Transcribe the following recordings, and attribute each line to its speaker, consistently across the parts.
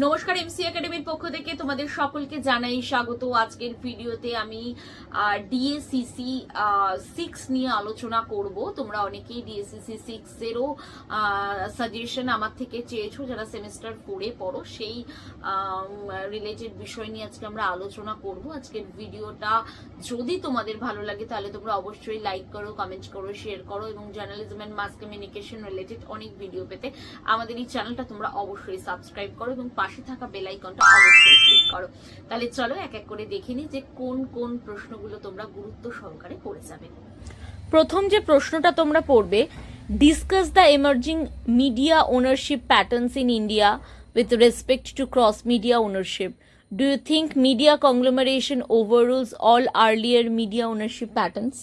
Speaker 1: নমস্কার, এমসি একাডেমির পক্ষ থেকে তোমাদের সকলকে জানাই স্বাগত। আজকের ভিডিওতে আমি ডিএসসিসি 6 নিয়ে আলোচনা করব। তোমরা অনেকেই ডিএসসিসি 6 এরও সাজেশন আমার থেকে চেয়েছো, যারা সেমিস্টার 4-এ পড়ো, সেই রিলেটেড বিষয় নিয়ে আজকে আমরা আলোচনা করব। আজকের ভিডিওটা যদি তোমাদের ভালো লাগে তাহলে তোমরা অবশ্যই লাইক করো, কমেন্ট করো, শেয়ার করো, এবং journalism and mass communication related অনেক ভিডিও পেতে আমাদের এই চ্যানেলটা তোমরা অবশ্যই সাবস্ক্রাইব করো এবং পাশে থাকা বেল আইকনটা অবশ্যই ক্লিক করো। তাহলে চলো এক এক করে দেখে নিই যে কোন কোন প্রশ্নগুলো তোমরা গুরুত্ব সহকারে পড়ে যাবে। প্রথম যে প্রশ্নটা তোমরা পড়বে, discuss the emerging media ownership patterns in India with respect to cross media ownership. Do you think media conglomeration overrules all earlier media ownership patterns?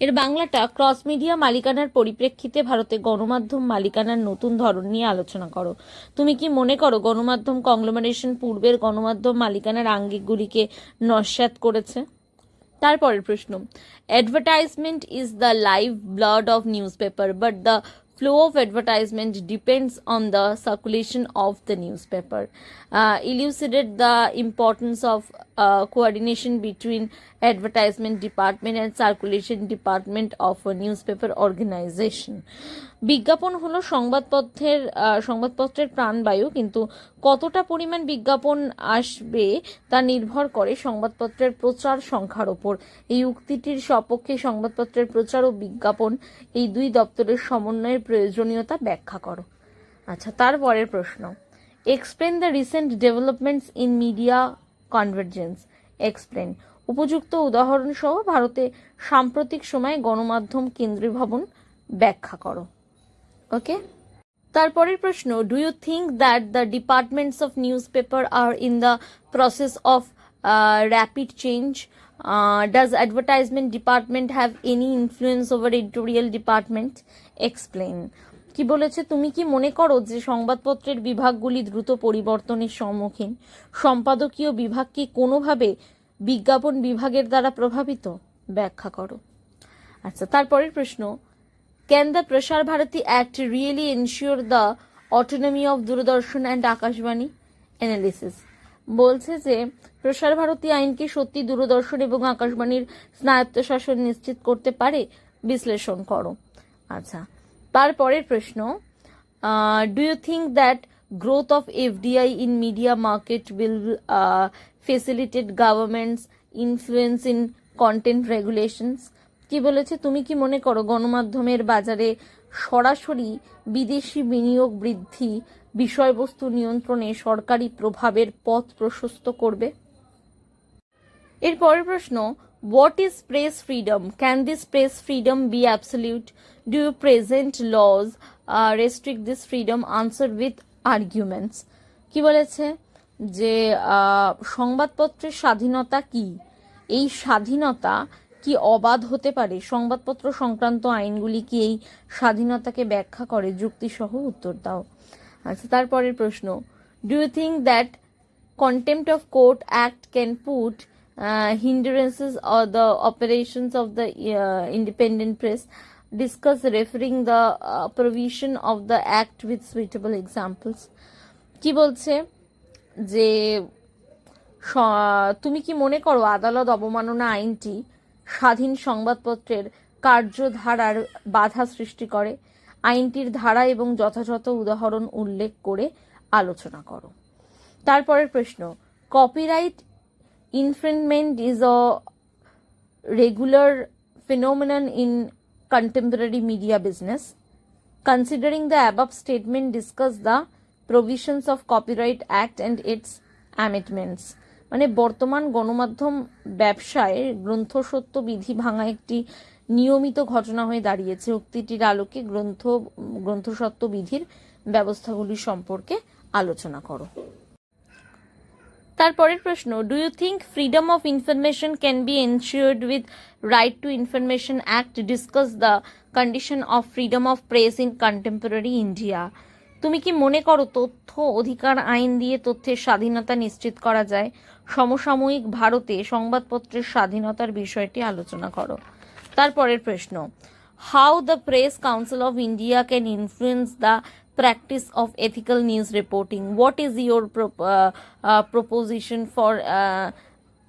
Speaker 1: এর বাংলাটা, ক্রস মিডিয়া মালিকানার পরিপ্রেক্ষিতে ভারতে গণমাধ্যম মালিকানার নতুন ধরন নিয়ে আলোচনা করো। তুমি কি মনে করো গণমাধ্যম কংগ্লোমারেশন পূর্বের গণমাধ্যম মালিকানার আঙ্গিকগুলিকে নস্যাৎ করেছে? তারপরের প্রশ্ন, advertisement is the live blood of news paper, but the flow of advertisement depends on the circulation of the newspaper. Elucidate the importance of coordination between advertisement department and circulation department of a newspaper organization. বিজ্ঞাপন হলো সংবাদপত্রের প্রাণবায়ু, কিন্তু কতটা পরিমাণ বিজ্ঞাপন আসবে তা নির্ভর করে সংবাদপত্রের প্রচার সংখ্যার ওপর। এই উক্তিটির সপক্ষে সংবাদপত্রের প্রচার ও বিজ্ঞাপন এই দুই দপ্তরের সমন্বয়ের প্রয়োজনীয়তা ব্যাখ্যা করো। আচ্ছা, তারপরের প্রশ্ন, explain the recent developments in media convergence. Explain. উপযুক্ত উদাহরণ সহ ভারতে সাম্প্রতিক সময়ে গণমাধ্যম কেন্দ্রীভবন ব্যাখ্যা করো। ওকে, তারপরের প্রশ্ন, do you think that the departments of newspaper are in the process of rapid change? Does advertisement department have any influence over editorial department? Explain. কি বলেছে, তুমি কি মনে করো যে সংবাদপত্রের বিভাগগুলি দ্রুত পরিবর্তনের সম্মুখীন? সম্পাদকীয় বিভাগ কি কোনোভাবে বিজ্ঞাপন বিভাগের দ্বারা প্রভাবিত? ব্যাখ্যা করো। আচ্ছা, তারপরের প্রশ্ন, can the Prasar Bharati act really ensure the autonomy of Doordarshan and Akashvani? Analysis. বলছে যে প্রসার ভারতী আইন কি সত্যি দূরদর্শন এবং আকাশবাণীর স্নায়ত্তশাসন নিশ্চিত করতে পারে? বিশ্লেষণ করো। আচ্ছা, তারপরের প্রশ্ন, do you think that growth of FDI in media market will facilitate government's influence in content regulations? কি বলেছে, তুমি কি মনে করো গণমাধ্যমের বাজারে সরাসরি বিদেশি বিনিয়োগ বৃদ্ধি বিষয়বস্তু নিয়ন্ত্রণে সরকারি প্রভাবের পথ প্রশস্ত করবে? এর পরের প্রশ্ন, what is press freedom? Can this press freedom be absolute? Do you present laws restrict this freedom? Answer with arguments. কি বলেছে যে সংবাদপত্রের স্বাধীনতা কি, এই স্বাধীনতা কি অবাধ হতে পারে? সংবাদপত্র সংক্রান্ত আইনগুলি কি এই স্বাধীনতাকে ব্যাখ্যা করে? যুক্তিসহ উত্তর দাও। আচ্ছা, তারপরের প্রশ্ন, do you think that contempt of court act can put hindrances or the operations of the independent press? Discuss referring the provision of the act with suitable examples. কি বলছে যে তুমি কি মনে করো আদালত অবমাননা আইনটি স্বাধীন সংবাদপত্রের কার্যধারার বাধা সৃষ্টি করে? আইনটির ধারা এবং যথাযথ উদাহরণ উল্লেখ করে আলোচনা করো। তারপরের প্রশ্ন, copyright infringement is a regular phenomenon in contemporary media business. Considering the above statement, discuss the provisions of Copyright Act and its amendments. মানে বর্তমান গণমাধ্যম ব্যবসায় গ্রন্থসত্ব বিধি ভাঙা একটি নিয়মিত ঘটনা হয়ে দাঁড়িয়েছে। উক্তিটির আলোকে গ্রন্থসত্ব বিধির ব্যবস্থাগুলি সম্পর্কে আলোচনা করো। তারপরের প্রশ্ন, do you think freedom of information can be ensured with right to information act? Discuss the condition of freedom of press in contemporary India. তুমি কি মনে করো তথ্য অধিকার আইন দিয়ে তথ্যের স্বাধীনতা নিশ্চিত করা যায়? সমসাময়িক ভারতে সংবাদপত্রের স্বাধীনতার বিষয়টি আলোচনা করো। তারপরের প্রশ্ন, how the press council of India can influence the practice of ethical news reporting. What is your proposition for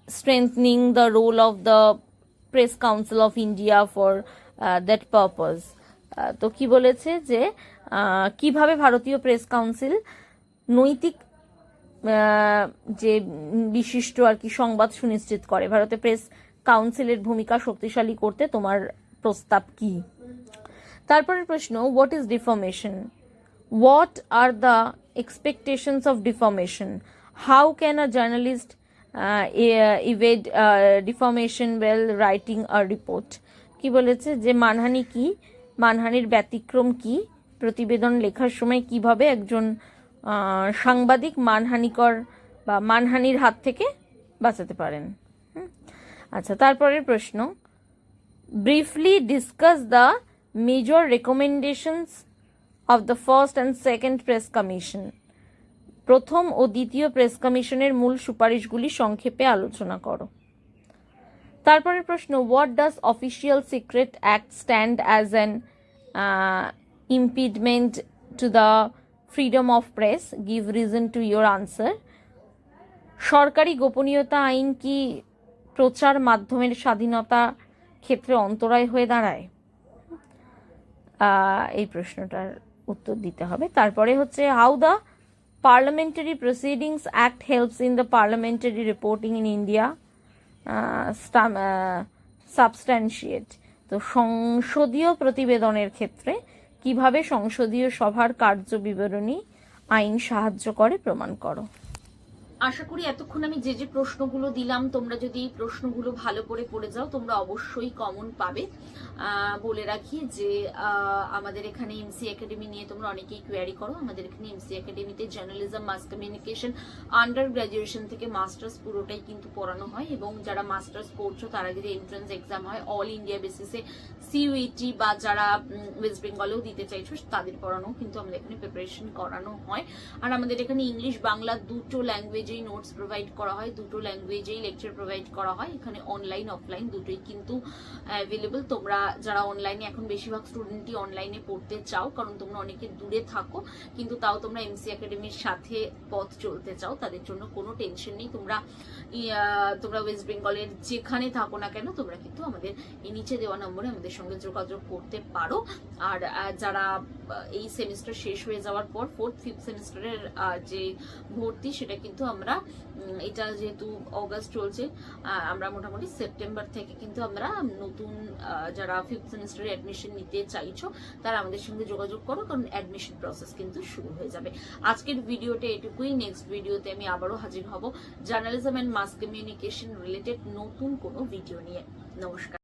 Speaker 1: strengthening the role of the Press Council of India for that purpose? তো কি বলেছে যে কিভাবে ভারতীয় press council নৈতিক যে বিশিষ্ট আর কি সংবাদ সুনিশ্চিত করে, ভারতের প্রেস কাউন্সিলের ভূমিকা শক্তিশালী করতে তোমার প্রস্তাব কি? তারপরের প্রশ্ন, what is defamation? What are the expectations of defamation? How can a journalist evade defamation while writing a report? কি বলেছে যে মানহানি কি, মানহানির ব্যতিক্রম কি, প্রতিবেদন লেখার সময় কিভাবে একজন সাংবাদিক মানহানিকর বা মানহানির হাত থেকে বাঁচাতে পারেন। আচ্ছা, তারপরের প্রশ্ন, briefly discuss the major recommendations of the first and second press commission. প্রথম ও দ্বিতীয় প্রেস কমিশনের মূল সুপারিশগুলি সংক্ষেপে আলোচনা করো। তারপরের প্রশ্ন, what does official secret act stand as an impediment to the freedom of press? Give reason to your answer. সরকারি গোপনীয়তা আইন কি প্রচার মাধ্যমের স্বাধীনতা ক্ষেত্রে অন্তরায় হয়ে দাঁড়ায়? এই প্রশ্নটার উত্তর দিতে হবে। তারপরে হচ্ছে, how the parliamentary proceedings act helps in the parliamentary reporting in India substantiate. তো সংসদীয় প্রতিবেদনের ক্ষেত্রে কিভাবে সংসদীয় সভার কার্যবিবরণী আইন সাহায্য করে প্রমাণ করো। আশা করি এতক্ষণ আমি যে যে প্রশ্নগুলো দিলাম, তোমরা যদি এই প্রশ্নগুলো ভালো করে পড়ে যাও তোমরা অবশ্যই কমন পাবে। বলে রাখি যে আমাদের এখানে এমসি একাডেমি নিয়ে তোমরা অনেকেই কোয়ারি করো। আমাদের এখানে এমসি একাডেমিতে journalism, mass communication, under graduation থেকে মাস্টার্স পুরোটাই কিন্তু পড়ানো হয়, এবং যারা মাস্টার্স পড়ছো তার আগে যে এন্ট্রান্স এক্সাম হয় অল ইন্ডিয়া বেসিসে সিইউইটি, বা যারা ওয়েস্ট বেঙ্গলেও দিতে চাইছো তাদের পড়ানো কিন্তু আমাদের এখানে প্রিপারেশন করানো হয়। আর আমাদের এখানে ইংলিশ বাংলা দুটো ল্যাঙ্গুয়েজেই নোটস প্রোভাইড করা হয়, দুটো ল্যাঙ্গুয়েজেই লেকচার প্রোভাইড করা হয়। এখানে অনলাইন অফলাইন দুটোই কিন্তু অ্যাভেলেবল। তোমরা যারা অনলাইনে, এখন বেশিরভাগ স্টুডেন্টই অনলাইনে পড়তে চাও কারণ তোমরা অনেকে দূরে থাকো, কিন্তু তাও তোমরা এমসি একাডেমির সাথে পথ চলতে চাও, তাদের জন্য কোনো টেনশন নেই। তোমরা ওয়েস্ট বেঙ্গলের যেখানে থাকো না কেন তোমরা কিন্তু আমাদের এই নিচে দেওয়া নম্বরে আমাদের সঙ্গে যোগাযোগ করতে পারো। আর যারা এই সেমিস্টার শেষ হয়ে যাওয়ার পর ফোর্থ ফিফথ সেমিস্টারের যে ভর্তি, সেটা কিন্তু আমরা, এটা যেহেতু অগাস্ট চলছে, আমরা মোটামুটি সেপ্টেম্বর থেকে কিন্তু আমরা নতুন যারা ফিফথ সেমিস্টারে অ্যাডমিশন নিতে চাইছো তারা আমাদের সঙ্গে যোগাযোগ করো, কারণ অ্যাডমিশন প্রসেস কিন্তু শুরু হয়ে যাবে। আজকের ভিডিওতে এটুকুই। নেক্সট ভিডিওতে আমি আবারও হাজির হব journalism and mass communication related নতুন কোনো ভিডিও নিয়ে। নমস্কার।